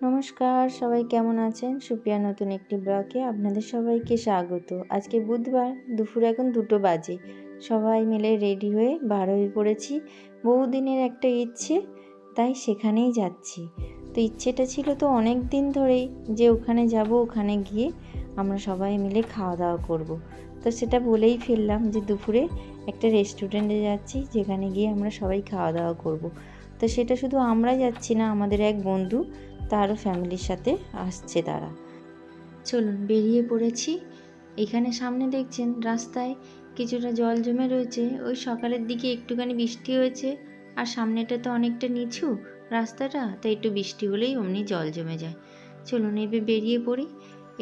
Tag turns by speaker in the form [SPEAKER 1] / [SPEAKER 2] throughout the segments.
[SPEAKER 1] নমস্কার, সবাই কেমন আছেন? সুপ্রিয়া নতুন একটি ব্লগে আপনাদের সবাইকে স্বাগত। আজকে বুধবার, দুপুর এখন 2টো বাজে। সবাই মিলে রেডি হয়ে বার হয়ে পড়েছি। বহুদিনের একটা ইচ্ছে, তাই সেখানেই যাচ্ছি। তো ইচ্ছেটা ছিল তো অনেক দিন ধরেই যে ওখানে যাব, ওখানে গিয়ে আমরা সবাই মিলে খাওয়া দাওয়া করব। তো সেটা বলেই ফেললাম যে দুপুরে একটা রেস্টুরেন্টে যাচ্ছি, যেখানে গিয়ে আমরা সবাই খাওয়া দাওয়া করব। তো সেটা শুধু আমরা যাচ্ছি না, আমাদের এক বন্ধু তারও ফ্যামিলির সাথে আসছে তারা। চলুন বেরিয়ে পড়েছি। এখানে সামনে দেখছেন রাস্তায় কিছুটা জল জমে রয়েছে। ওই সকালের দিকে একটুখানি বৃষ্টি হয়েছে, আর সামনেটা তো অনেকটা নিচু রাস্তাটা, তো একটু বৃষ্টি হলেই অমনি জল জমে যায়। চলুন এবার বেরিয়ে পড়ি।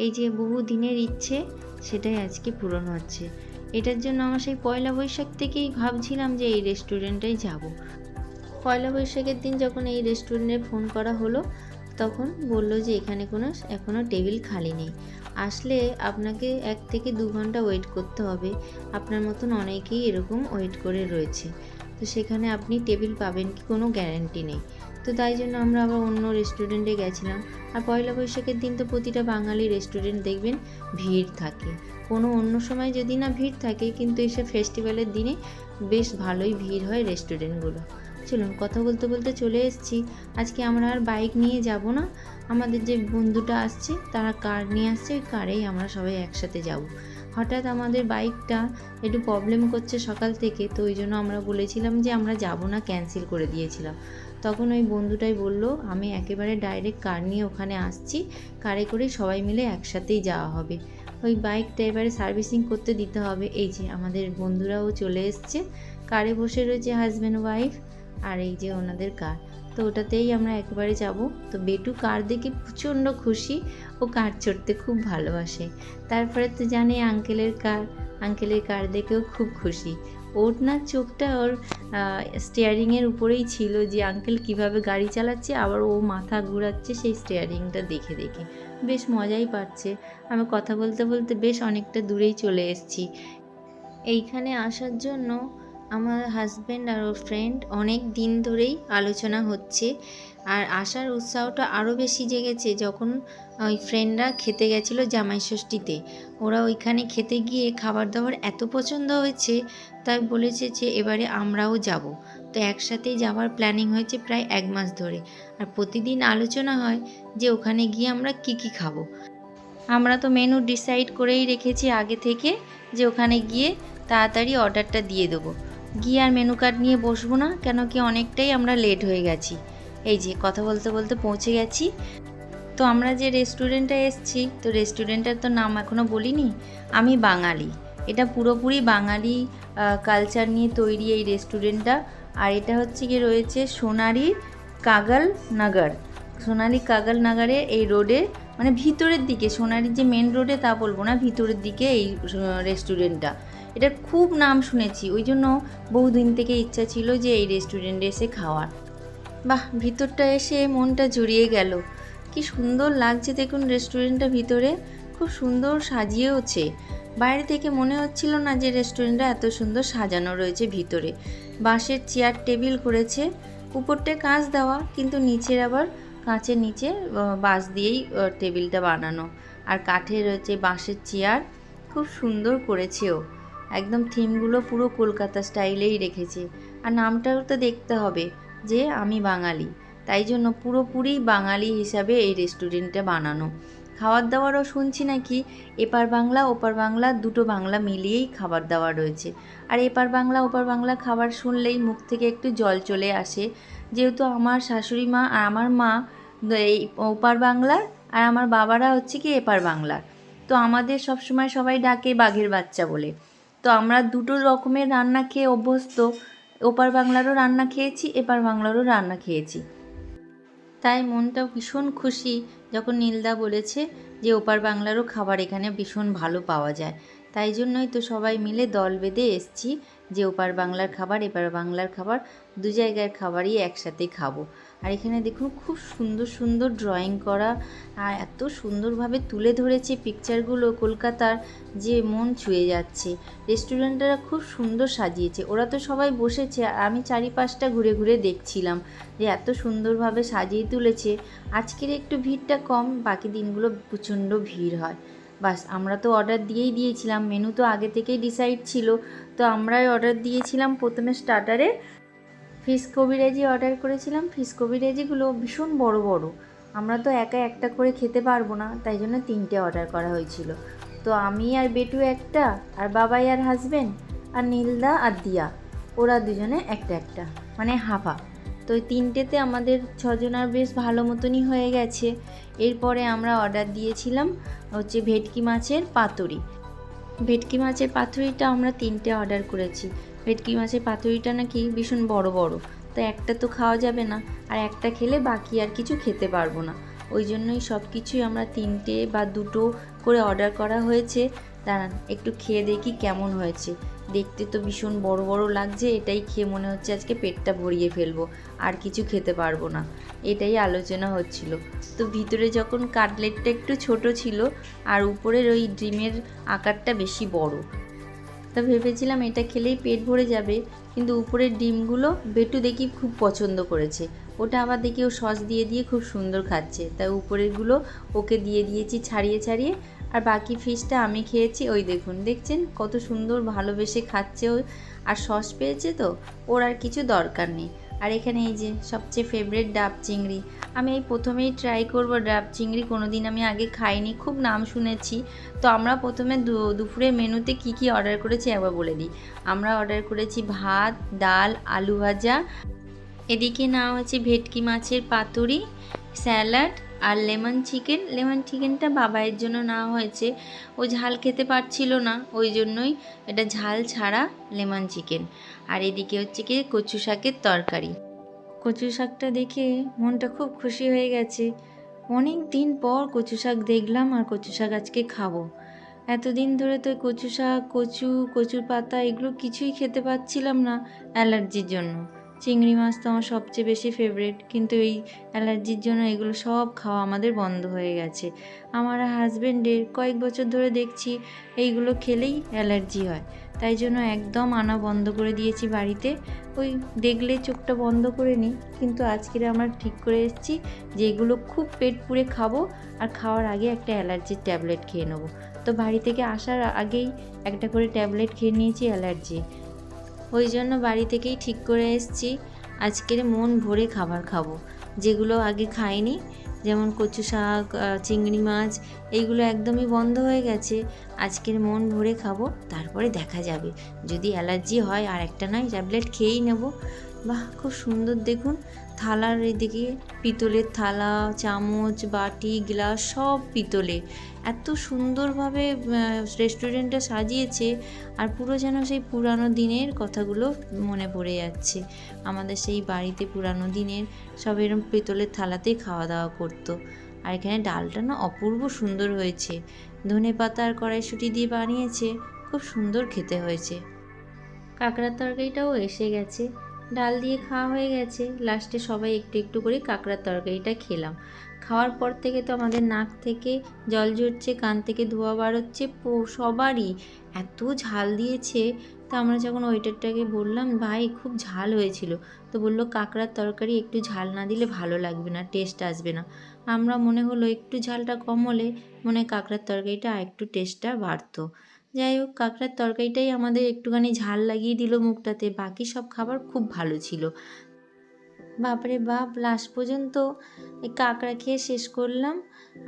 [SPEAKER 1] এই যে বহু দিনের ইচ্ছে, সেটাই আজকে পূরণ হচ্ছে। এটার জন্য আমার সেই পয়লা বৈশাখ থেকেই ভাবছিলাম যে এই রেস্টুরেন্টেই যাব। পয়লা বৈশাখের দিন যখন এই রেস্টুরেন্টে ফোন করা হলো, তখন বললো যে এখানে এখনও টেবিল খালি নেই, আসলে আপনাকে 1 থেকে 2 ঘন্টা ওয়েট করতে হবে। আপনার মতন অনেকেই এরকম ওয়েট করে রয়েছে, তো সেখানে আপনি টেবিল পাবেন কি কোনো গ্যারান্টি নেই। তো তাই জন্য আমরা আবার অন্য রেস্টুরেন্টে গেছিলাম। আর পয়লা বৈশাখের দিন তো প্রতিটা বাঙালি রেস্টুরেন্ট দেখবেন ভিড় থাকে। কোনো অন্য সময় যদি না ভিড় থাকে, কিন্তু এসব ফেস্টিভ্যালের দিনে বেশ ভালোই ভিড় হয় রেস্টুরেন্টগুলো। চলুন কথা বলতে বলতে চলে এসেছি। আজকে আমরা আর বাইক নিয়ে যাব না, আমাদের যে বন্ধুটা আসছে তারা কার নিয়ে আসছে, ওই কারেই আমরা সবাই একসাথে যাব। হঠাৎ আমাদের বাইকটা একটু প্রবলেম করছে সকাল থেকে, তো ওই জন্য আমরা বলেছিলাম যে আমরা যাব না, ক্যান্সেল করে দিয়েছিলাম। তখন ওই বন্ধুটাই বলল আমি একেবারে ডাইরেক্ট কার নিয়ে ওখানে আসছি, কারে করে সবাই মিলে একসাথেই যাওয়া হবে। ওই বাইকটা এবারে সার্ভিসিং করতে দিতে হবে। এই যে আমাদের বন্ধুরাও চলে এসছে, কারে বসে রয়েছে হাজব্যান্ড ওয়াইফ, আর এই যে ওনাদের কার। তো ওটাতেই আমরা একবারে যাব। তো বেটু কার দেখে প্রচণ্ড খুশি, ও কার চড়তে খুব ভালোবাসে। তারপরে তো জানে আঙ্কেলের কার দেখেও খুব খুশি। ওর না চোখটা ওর স্টিয়ারিংয়ের উপরেই ছিল, যে আঙ্কেল কিভাবে গাড়ি চালাচ্ছে, আবার ও মাথা ঘুরাচ্ছে সেই স্টিয়ারিংটা দেখে দেখে। বেশ মজাই পাচ্ছে। আমি কথা বলতে বলতে বেশ অনেকটা দূরেই চলে এসেছি। এইখানে আসার জন্য আমার হাজব্যান্ড আর ওর ফ্রেন্ড অনেক দিন ধরেই আলোচনা হচ্ছে। আর আসার উৎসাহটা আরও বেশি জেগেছে যখন ওই ফ্রেন্ডরা খেতে গেছিলো জামাই ষষ্ঠীতে। ওরা ওইখানে খেতে গিয়ে খাবার দাবার এত পছন্দ হয়েছে, তাই বলেছে যে এবারে আমরাও যাব। তো একসাথেই যাওয়ার প্ল্যানিং হয়েছে প্রায় 1 মাস ধরে। আর প্রতিদিন আলোচনা হয় যে ওখানে গিয়ে আমরা কী কী খাবো। আমরা তো মেনু ডিসাইড করেই রেখেছি আগে থেকে, যে ওখানে গিয়ে তাড়াতাড়ি অর্ডারটা দিয়ে দেবো, গিয়ে আর মেনু কার্ড নিয়ে বসবো না, কেন কি অনেকটাই আমরা লেট হয়ে গেছি। এই যে কথা বলতে বলতে পৌঁছে গেছি। তো আমরা যে রেস্টুরেন্টে এসেছি, তো রেস্টুরেন্টের তো নাম এখনও বলিনি। আমি বাঙালি, এটা পুরোপুরি বাঙালি কালচার নিয়ে তৈরি এই রেস্টুরেন্টটা। আর এটা হচ্ছে গিয়ে রয়েছে সোনালী কাগাল নগর। সোনালী কাগাল নগরে এই রোডে, মানে ভিতরের দিকে, সোনালীর যে মেন রোডে তা বলবো না, ভিতরের দিকে এই রেস্টুরেন্টটা। এটার খুব নাম শুনেছি, ওই জন্য বহুদিন থেকে ইচ্ছা ছিল যে এই রেস্টুরেন্টে এসে খাওয়ার। বাহ, ভিতরটা এসে মনটা জুড়িয়ে গেল। কি সুন্দর লাগছে দেখুন রেস্টুরেন্টটা, ভিতরে খুব সুন্দর সাজিয়েওছে। বাইরে থেকে মনে হচ্ছিল না যে রেস্টুরেন্টটা এত সুন্দর সাজানো রয়েছে ভিতরে। বাঁশের চেয়ার টেবিল করেছে, উপরটায় কাঁচ দেওয়া, কিন্তু নিচের আবার কাঁচের নিচে বাঁশ দিয়েই টেবিলটা বানানো। আর কাঠের রয়েছে বাঁশের চেয়ার, খুব সুন্দর করেছেও। একদম থিমগুলো পুরো কলকাতা স্টাইলেই রেখেছে। আর নামটাও তো দেখতে হবে যে আমি বাঙালি, তাই জন্য পুরোপুরি বাঙালি হিসাবে এই রেস্টুরেন্টটা বানানো। খাবার দাবারও শুনছি নাকি এপার বাংলা ওপার বাংলা, দুটো বাংলা মিলিয়েই খাবার দাবার রয়েছে। আর এপার বাংলা ওপার বাংলা খাবার শুনলেই মুখ থেকে একটু জল চলে আসে, যেহেতু আমার শাশুড়ি মা আর আমার মা এই ওপার বাংলার, আর আমার বাবারা হচ্ছে কি এপার বাংলার। তো আমাদের সবসময় সবাই ডাকে বাঘের বাচ্চা বলে। তো আমরা দুটো রকমের রান্না খেয়ে অভ্যস্ত, ওপার বাংলারও রান্না খেয়েছি, এপার বাংলারও রান্না খেয়েছি। তাই মনটাও ভীষণ খুশি যখন নীলদা বলেছে যে ওপার বাংলারও খাবার এখানে ভীষণ ভালো পাওয়া যায়। তাই জন্যই তো সবাই মিলে দল বেঁধে এসছি যে ওপার বাংলার খাবার এপার বাংলার খাবার দু জায়গার খাবারই একসাথে খাবো। আর এখানে দেখুন খুব সুন্দর সুন্দর ড্রয়িং করা আর এত সুন্দরভাবে তুলে ধরেছে পিকচারগুলো কলকাতার, যে মন ছুঁয়ে যাচ্ছে। রেস্টুরেন্টটা খুব সুন্দর সাজিয়েছে, ওরা তো সবাই বসেছে আর আমি চারিপাশটা ঘুরে ঘুরে দেখছিলাম যে এত সুন্দরভাবে সাজিয়ে তুলেছে। আজকের একটু ভিড়টা কম, বাকি দিনগুলো প্রচণ্ড ভিড় হয়। বাস আমরা তো অর্ডার দিয়েছিলাম, মেনু তো আগে থেকেই ডিসাইড ছিল, তো আমরাই অর্ডার দিয়েছিলাম। প্রথমে স্টার্টারে ফিশ কবিরাজি অর্ডার করেছিলাম। ফিশ কবিরাজিগুলো ভীষণ বড় বড়, আমরা তো একা একটা করে খেতে পারবো না, তাই জন্য 3টে অর্ডার করা হয়েছিল। তো আমি আর বেটু একটা, আর বাবাই আর হাজব্যান্ড, আর নীলদা আর দিয়া, ওরা দুজনে একটা একটা, মানে হাফা। তো ওই 3টেতে আমাদের 6জনার বেশ ভালো মতনই হয়ে গেছে। এরপরে আমরা অর্ডার দিয়েছিলাম হচ্ছে ভেটকি মাছের পাতুরি। ভেটকি মাছের পাতুরিটা আমরা 3টে অর্ডার করেছি। ভেটকি মাছের পাতুরিটা নাকি ভীষণ বড় বড়, তো একটা তো খাওয়া যাবে না, আর একটা খেলে বাকি আর কিছু খেতে পারবো না। ওই জন্যই সব কিছুই আমরা 3টে বা 2টো করে অর্ডার করা হয়েছে। দাঁড়ান একটু খেয়ে দেখি কেমন হয়েছে। দেখতে তো ভীষণ বড় বড় লাগছে, এটাই খেয়ে মনে হচ্ছে আজকে পেটটা ভরিয়ে ফেলবো, আর কিছু খেতে পারবো না, এটাই আলোচনা হচ্ছিল। তো ভিতরে যখন কাটলেটটা একটু ছোট ছিল আর উপরের ওই ডিমের আকারটা বেশি বড়, তা ভেবেছিলাম এটা খেলেই পেট ভরে যাবে, কিন্তু উপরের ডিমগুলো বেটু দেখি খুব পছন্দ করেছে, ওটা আবার দেখি ও সস দিয়ে দিয়ে খুব সুন্দর খাচ্ছে, তাই উপরেরগুলো ওকে দিয়ে দিয়েছি ছাড়িয়ে ছাড়িয়ে। আর বাকি ফিশটা আমি খেয়েছি। ওই দেখুন, দেখছেন কত সুন্দর ভালোবেসে খাচ্ছে ও, আর সস পেয়েছে তো ওর আর কিছু দরকার নেই। আর এখানে এই যে সবচেয়ে ফেভারিট ডাব চিংড়ি, আমি এই প্রথমেই ট্রাই করব ডাব চিংড়ি, কোনো দিন আমি আগে খাইনি, খুব নাম শুনেছি। তো আমরা প্রথমে দুপুরের মেনুতে কি কি অর্ডার করেছি একবার বলে দিই। আমরা অর্ডার করেছি ভাত, ডাল, আলু ভাজা, এদিকে নেওয়া হয়েছে ভেটকি মাছের পাতুরি, স্যালাড আর লেমন চিকেন। লেমন চিকেনটা বাবাইয়ের জন্য নেওয়া হয়েছে, ও ঝাল খেতে পারছিল না, ওই জন্যই এটা ঝাল ছাড়া লেমন চিকেন। আর এদিকে হচ্ছে কি কচু শাকের তরকারি। কচু শাকটা দেখে মনটা খুব খুশি হয়ে গেছে, অনেক দিন পর কচু শাক দেখলাম আর কচু শাক আজকে খাবো। এতদিন ধরে তো কচু শাক, কচুর পাতা এগুলো কিছুই খেতে পাচ্ছিলাম না অ্যালার্জির জন্য। চিংড়ি মাছ তো আমার সবচেয়ে বেশি ফেভারিট, কিন্তু এই অ্যালার্জির জন্য এগুলো সব খাওয়া আমাদের বন্ধ হয়ে গেছে। আমার হাজব্যান্ডের কয়েক বছর ধরে দেখছি এইগুলো খেলেই অ্যালার্জি হয়, তাই জন্য একদম আনা বন্ধ করে দিয়েছি বাড়িতে। ওই দেখলে চোখটা বন্ধ করে নিই, কিন্তু আজকে আমরা ঠিক করে এসেছি যে এগুলো খুব পেট পুড়ে খাবো, আর খাওয়ার আগে একটা অ্যালার্জির ট্যাবলেট খেয়ে নেবো। তো বাড়ি থেকে আসার আগেই একটা করে ট্যাবলেট খেয়ে নিয়েছি অ্যালার্জি, ওই জন্য বাড়ি থেকেই ঠিক করে এসেছি আজকের মন ভরে খাবার খাবো, যেগুলো আগে খাইনি, যেমন কচু শাক, চিংড়ি মাছ, এইগুলো একদমই বন্ধ হয়ে গেছে। আজকের মন ভরে খাবো, তারপরে দেখা যাবে, যদি অ্যালার্জি হয় আর একটা নয় ট্যাবলেট খেয়েই নেব। বাহ, খুব সুন্দর দেখুন থালার এদিকে, পিতলের থালা, চামচ, বাটি, গ্লাস সব পিতলের, এত সুন্দরভাবে রেস্টুরেন্টটা সাজিয়েছে, আর পুরো যেন সেই পুরানো দিনের কথাগুলো মনে পড়ে যাচ্ছে। আমাদের সেই বাড়িতে পুরানো দিনের সব এরকম পিতলের থালাতেই খাওয়া দাওয়া করতো। আর এখানে ডালটা না অপূর্ব সুন্দর হয়েছে, ধনেপাতা আর কড়াইশুঁটি দিয়ে বানিয়েছে, খুব সুন্দর খেতে হয়েছে। কাঁকড়ার তরকারিটাও এসে গেছে, ডাল দিয়ে খাওয়া হয়ে গেছে, লাস্টে সবাই একটু একটু করে কাঁকড়ার তরকারিটা খেলাম। খাওয়ার পর থেকে তো আমাদের নাক থেকে জল ঝরছে, কান থেকে ধোঁয়া বার হচ্ছে, সবারই এত ঝাল দিয়েছে। তো আমরা যখন ওয়েটারটাকে বললাম ভাই খুব ঝাল হয়েছিল, তো বললো কাঁকড়ার তরকারি একটু ঝাল না দিলে ভালো লাগবে না, টেস্ট আসবে না। আমরা মনে হলো একটু ঝালটা কম হলে মনে হয় কাঁকড়ার তরকারিটা আর একটু টেস্টটা বাড়তো। যাই হোক, কাঁকড়ার তরকারিটাই আমাদের একটুখানি ঝাল লাগিয়ে দিল মুখটাতে, বাকি সব খাবার খুব ভালো ছিল। বাপরে বাপ, লাস্ট পর্যন্ত এই কাঁকড়া খেয়ে শেষ করলাম।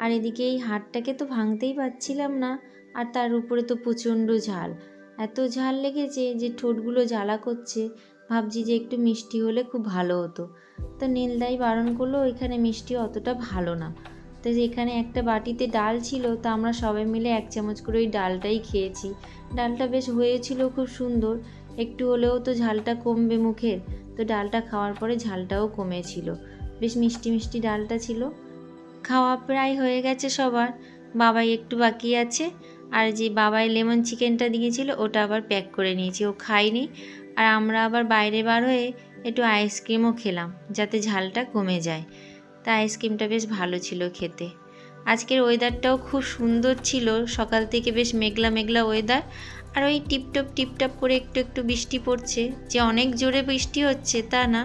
[SPEAKER 1] আর এদিকে এই হাড়টাকে তো ভাঙতেই পারছিলাম না, আর তার উপরে তো প্রচণ্ড ঝাল, এত ঝাল লেগেছে যে ঠোঁটগুলো জ্বালা করছে। ভাবছি যে একটু মিষ্টি হলে খুব ভালো হতো, তো নীলদাই বারণ করলো, এখানে মিষ্টি অতটা ভালো না। তো এখানে একটা বাটিতে ডাল ছিল, তো আমরা সবাই মিলে 1 চামচ করে ওই ডালটাই খেয়েছি। ডালটা বেশ হয়েছিল খুব সুন্দর, একটু হলেও তো ঝালটা কমবে মুখের, তো ডালটা খাওয়ার পরে ঝালটাও কমেছিল, বেশ মিষ্টি মিষ্টি ডালটা ছিল। খাওয়া প্রায় হয়ে গেছে সবার, বাবাই একটু বাকি আছে, আর যে বাবাই লেমন চিকেনটা দিয়েছিল ওটা আবার প্যাক করে নিয়েছি, ও খায়নি। আর আমরা আবার বাইরে বার হয়ে একটু আইসক্রিমও খেলাম যাতে ঝালটা কমে যায়। তা আইসক্রিমটা বেশ ভালো ছিল খেতে। আজকের ওয়েদারটাও খুব সুন্দর ছিল, সকাল থেকে বেশ মেঘলা মেঘলা ওয়েদার। আর ওই টিপটপ করে একটু একটু বৃষ্টি পড়ছে, যে অনেক জোরে বৃষ্টি হচ্ছে তা না,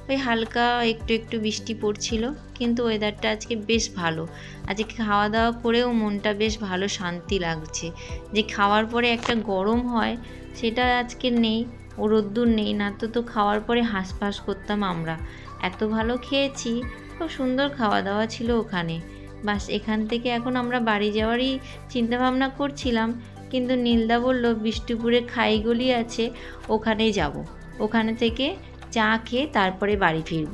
[SPEAKER 1] ওই হালকা একটু একটু বৃষ্টি পড়ছিল। কিন্তু ওয়েদারটা আজকে বেশ ভালো। আজকে খাওয়া দাওয়া করেও মনটা বেশ ভালো শান্তি লাগছে। যে খাওয়ার পরে একটা গরম হয় সেটা আজকে নেই, ও রোদ্দুর নেই, না তো খাওয়ার পরে হাঁসফাঁস করতাম আমরা। এত ভালো খেয়েছি, খুব সুন্দর খাওয়া দাওয়া ছিল ওখানে। বাস এখান থেকে এখন আমরা বাড়ি যাওয়ারই চিন্তাভাবনা করছিলাম, কিন্তু নীলদা বলল বিষ্ণুপুরে খাইগলি আছে, ওখানেই যাব, ওখানে থেকে চা খেয়ে তারপরে বাড়ি ফিরব।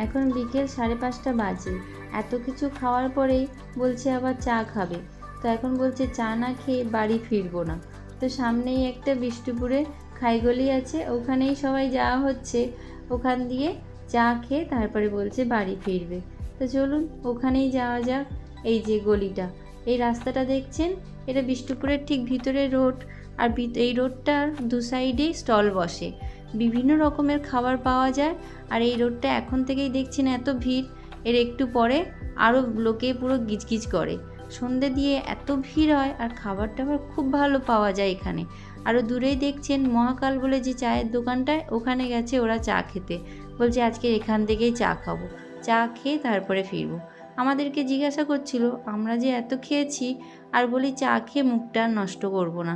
[SPEAKER 1] এখন বিকেল 5:30 বাজে। এত কিছু খাওয়ার পরেই বলছে আবার চা খাবে। তো এখন বলছে চা না খেয়ে বাড়ি ফিরবো না। তো সামনেই একটা বিষ্ণুপুরে খাইগলি আছে, ওখানেই সবাই যাওয়া হচ্ছে। ওখান দিয়ে চা খেয়ে তারপরে বলছে বাড়ি ফিরবে। তো চলুন ওখানেই যাওয়া যাক। এই যে গলিটা, এই রাস্তাটা দেখছেন, এটা বিষ্ণুপুরের ঠিক ভিতরের রোড। আর এই রোডটার দু সাইডেই স্টল বসে, বিভিন্ন রকমের খাবার পাওয়া যায়। আর এই রোডটা এখন থেকেই দেখছেন এত ভিড়, এর একটু পরে আরও লোকে পুরো গিজগিজ করে। সন্ধে দিয়ে এত ভিড় হয়, আর খাবার টাবার খুব ভালো পাওয়া যায় এখানে। আরও দূরেই দেখছেন মহাকাল বলে যে চায়ের দোকানটায়, ওখানে গেছে ওরা চা খেতে। বলছে আজকে এখান থেকেই চা খাবো, চা খেয়ে তারপরে ফিরবো। আমাদেরকে জিজ্ঞাসা করছিল আমরা যে এত খেয়েছি, আর বলি চা খেয়ে মুখটা নষ্ট করবো না,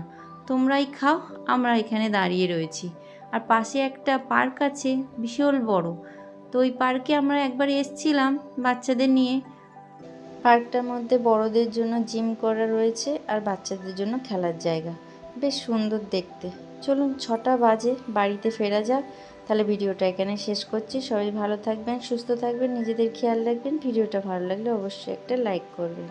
[SPEAKER 1] তোমরাই খাও, আমরা এখানে দাঁড়িয়ে রয়েছি। আর পাশে একটা পার্ক আছে বিশাল বড়। তো ওই পার্কে আমরা একবার এসেছিলাম বাচ্চাদের নিয়ে। পার্কটার মধ্যে বড়দের জন্য জিম করা রয়েছে আর বাচ্চাদের জন্য খেলার জায়গা, বেশ সুন্দর দেখতে। চলুন 6টা বাজে, বাড়িতে ফেরা যাক। তাহলে ভিডিওটা এখানে শেষ করছি। সবাই ভালো থাকবেন, সুস্থ থাকবেন, নিজেদের খেয়াল রাখবেন। ভিডিওটা ভালো লাগলে অবশ্যই একটা লাইক করবেন।